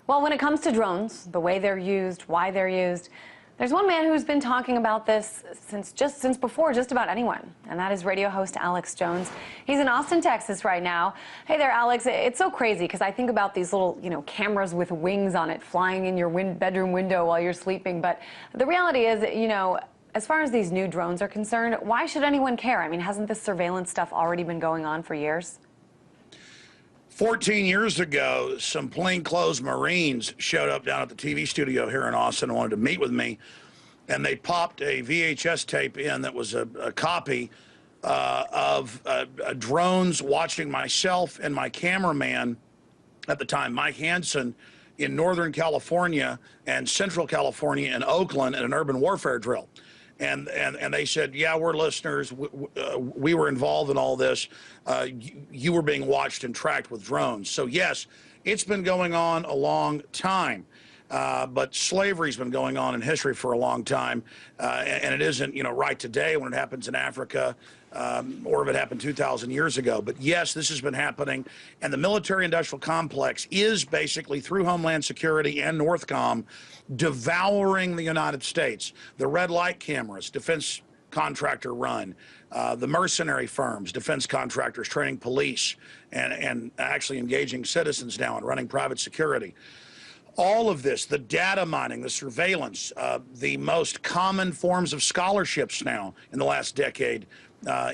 Well, when it comes to drones, the way they're used, why they're used, there's one man who's been talking about this since before just about anyone, and that is radio host Alex Jones. He's in Austin, Texas right now. Hey there, Alex. It's so crazy because I think about these little, cameras with wings on it flying in your bedroom window while you're sleeping. But the reality is, as far as these new drones are concerned, why should anyone care? I mean, hasn't this surveillance stuff already been going on for years? 14 years ago, some plainclothes Marines showed up down at the TV studio here in Austin and wanted to meet with me, and they popped a VHS tape in that was a copy of drones watching myself and my cameraman at the time, Mike Hansen, in Northern California and Central California in Oakland at an urban warfare drill. And they said, yeah, we're listeners. We were involved in all this. You were being watched and tracked with drones. So, yes, it's been going on a long time. But slavery's been going on in history for a long time. And it isn't, right today when it happens in Africa or if it happened 2,000 years ago. But, yes, this has been happening. And the military-industrial complex is basically, through Homeland Security and Northcom, devouring the United States. The red light cameras, defense contractor run, the mercenary firms, defense contractors training police and actually engaging citizens now and running private security. All of this, the data mining, the surveillance, the most common forms of scholarships now in the last decade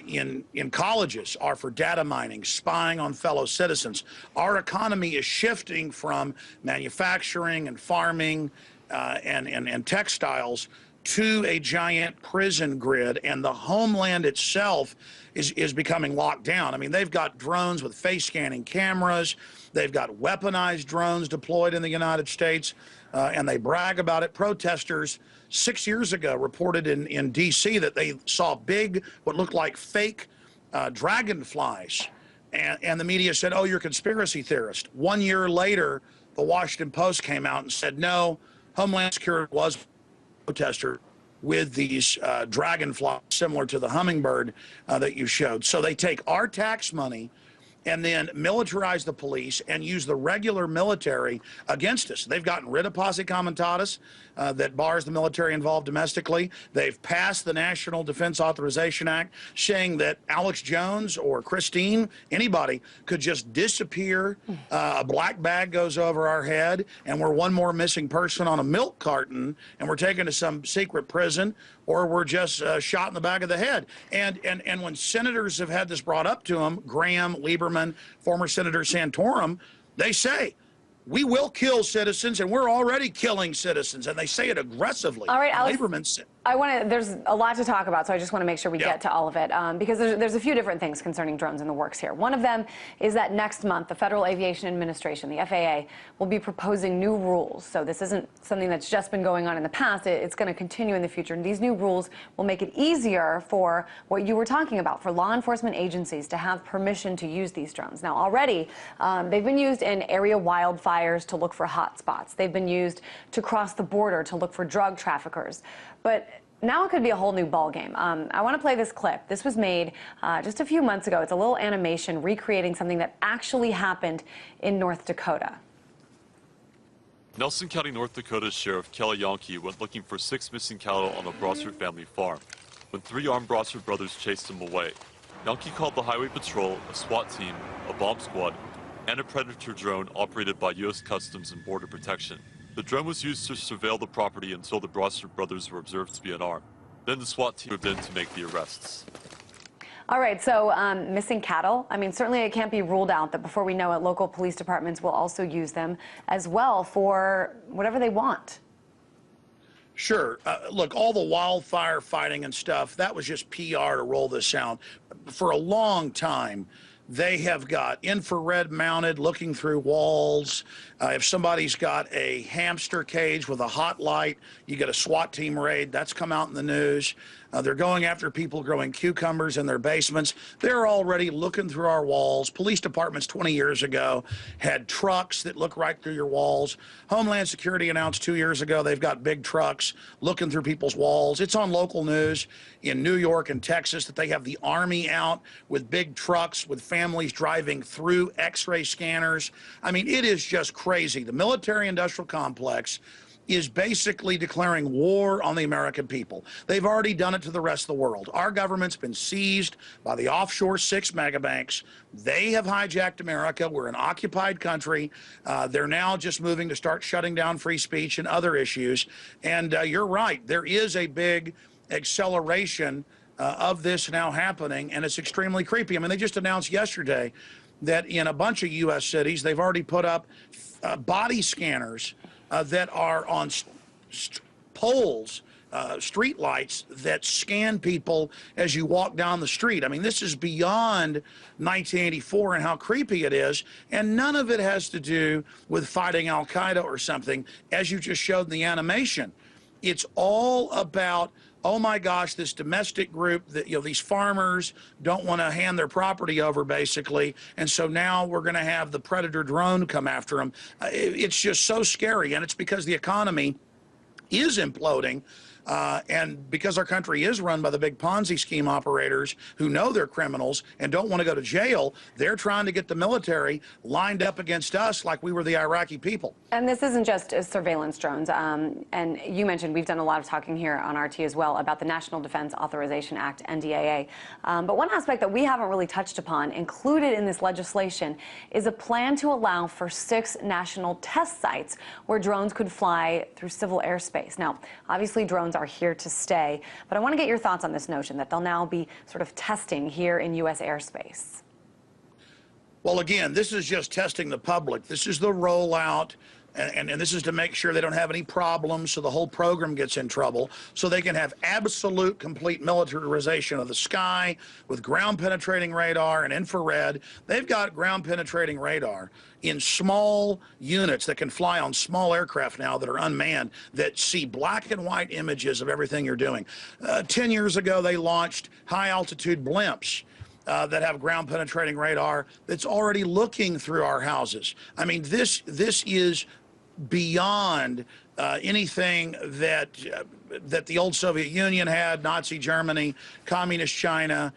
in colleges are for data mining, spying on fellow citizens. Our economy is shifting from manufacturing and farming and textiles to a giant prison grid, and the homeland itself is becoming locked down. I mean, they've got drones with face scanning cameras. They've got weaponized drones deployed in the United States, and they brag about it. Protesters 6 years ago reported in D.C. that they saw big, what looked like fake dragonflies, and the media said, oh, you're a conspiracy theorist. 1 year later, the Washington Post came out and said, no, Homeland Security was a protester with these dragonflies similar to the hummingbird that you showed. So they take our tax money and then militarize the police and use the regular military against us. They've gotten rid of posse comitatus that bars the military involved domestically. They've passed the National Defense Authorization Act saying that Alex Jones or Christine, anybody, could just disappear. A black bag goes over our head, and we're one more missing person on a milk carton, and we're taken to some secret prison, or we're just shot in the back of the head. And when senators have had this brought up to them, Graham, Lieberman, former Senator Santorum, they say, we will kill citizens, and we're already killing citizens, and they say it aggressively. All right, Alex, Lieberman said, there's a lot to talk about, so I just want to make sure we get to all of it, because there's a few different things concerning drones in the works here. One of them is that next month, the Federal Aviation Administration, the FAA, will be proposing new rules. So this isn't something that's just been going on in the past. It's going to continue in the future. And these new rules will make it easier for what you were talking about, for law enforcement agencies to have permission to use these drones. Now, already, they've been used in area wildfires to look for hot spots. They've been used to cross the border to look for drug traffickers. But now it could be a whole new ballgame. I want to play this clip. This was made just a few months ago. It's a little animation recreating something that actually happened in North Dakota. Nelson County, North Dakota Sheriff Kelly Yonke went looking for 6 missing cattle on the Brossard family farm when 3 armed Brossard brothers chased him away. Yonke called the Highway Patrol, a SWAT team, a bomb squad, and a Predator drone operated by U.S. Customs and Border Protection. The drone was used to surveil the property until the Brossard brothers were observed to be unarmed. Then the SWAT team moved in to make the arrests. All right, so missing cattle. I mean, certainly it can't be ruled out that before we know it, local police departments will also use them as well for whatever they want. Sure. Look, all the wildfire fighting and stuff, that was just PR to roll this out. For a long time, they have got infrared mounted, looking through walls. If somebody's got a hamster cage with a hot light, you get a SWAT team raid. That's come out in the news. They're going after people growing cucumbers in their basements. They're already looking through our walls. Police departments 20 years ago had trucks that look right through your walls. Homeland Security announced 2 years ago they've got big trucks looking through people's walls. It's on local news in New York and Texas that they have the Army out with big trucks with families driving through X-ray scanners. I mean, it is just crazy. The military-industrial complex is basically declaring war on the American people. They've already done it to the rest of the world. Our government's been seized by the offshore 6 megabanks. They have hijacked America. We're an occupied country. They're now just moving to start shutting down free speech and other issues. And you're right, there is a big acceleration of this now happening, and it's extremely creepy. I mean, they just announced yesterday that in a bunch of U.S. cities, they've already put up body scanners that are on poles, street lights that scan people as you walk down the street. I mean, this is beyond 1984 and how creepy it is, and none of it has to do with fighting Al-Qaeda or something, as you just showed in the animation. It's all about, oh my gosh, this domestic group that, you know, these farmers don't want to hand their property over, basically, and so now we're going to have the Predator drone come after them. It's just so scary, and it's because the economy is imploding. And because our country is run by the big Ponzi scheme operators who know they're criminals and don't want to go to jail, they're trying to get the military lined up against us like we were the Iraqi people. And this isn't just surveillance drones. And you mentioned we've done a lot of talking here on RT as well about the National Defense Authorization Act, NDAA. But one aspect that we haven't really touched upon, included in this legislation, is a plan to allow for 6 national test sites where drones could fly through civil airspace. Now, obviously, drones are here to stay, but I want to get your thoughts on this notion that they'll now be sort of testing here in U.S. airspace. Well, again, this is just testing the public. This is the rollout, and this is to make sure they don't have any problems so the whole program gets in trouble, so they can have absolute complete militarization of the sky with ground-penetrating radar and infrared. They've got ground-penetrating radar in small units that can fly on small aircraft now that are unmanned, that see black and white images of everything you're doing. 10 years ago, they launched high-altitude blimps that have ground-penetrating radar that's already looking through our houses. I mean, this is beyond anything that the old Soviet Union had, Nazi Germany, Communist China,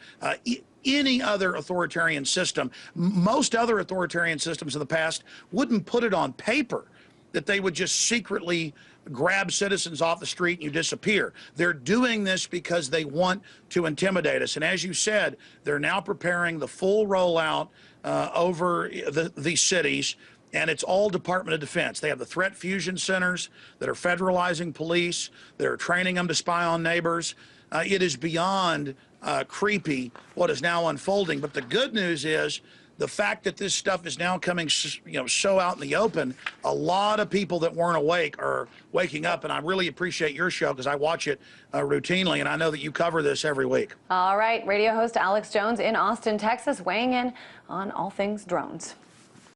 any other authoritarian system. Most other authoritarian systems in the past wouldn't put it on paper that they would just secretly grab citizens off the street and you disappear. They're doing this because they want to intimidate us. And as you said, they're now preparing the full rollout over these cities. And it's all Department of Defense. They have the threat fusion centers that are federalizing police. They're training them to spy on neighbors. It is beyond creepy what is now unfolding. But the good news is the fact that this stuff is now coming, so out in the open. A lot of people that weren't awake are waking up, and I really appreciate your show because I watch it routinely, and I know that you cover this every week. All right, radio host Alex Jones in Austin, Texas, weighing in on all things drones.